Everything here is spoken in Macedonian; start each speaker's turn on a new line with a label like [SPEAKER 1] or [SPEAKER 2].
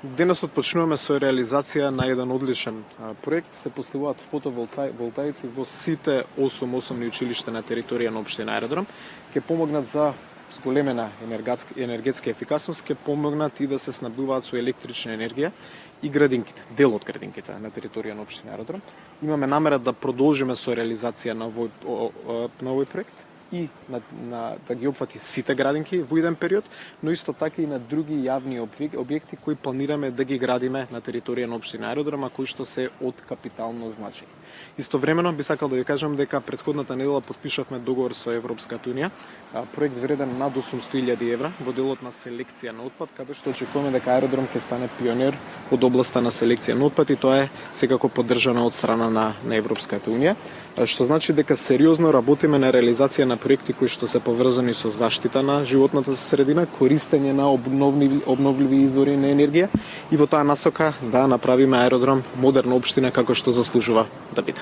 [SPEAKER 1] Денес отпочнуваме со реализација на еден одличен проект. Се поставуваат фотоволтаици во сите 8 основни училишта на територија на општина Аеродром. Ќе помогнат за зголемена енергетска ефикасност, ќе помогнат и да се снабдуваат со електрична енергија и градинките, дел од градинките на територија на општина Аеродром. Имаме намера да продолжиме со реализација на овој проект и да ги опфати сите градинки во еден период, но исто така и на други јавни објекти кои планираме да ги градиме на територија на општина Аеродром, а кои што се од капитално значење. Истовремено би сакал да ви кажам дека претходната недела подпишавме договор со Европската унија, проект вреден над 800.000 евра во делот на селекција на отпад, каде што очекуваме дека Аеродром ќе стане пионер од областа на селекција на отпад и тоа е секако поддржано од страна на Европската унија, што значи дека сериозно работиме на реализација на проекти кои што се поврзани со заштита на животната средина, користење на обновливи извори на енергија и во таа насока да направиме Аеродром модерна општина како што заслужува да биде.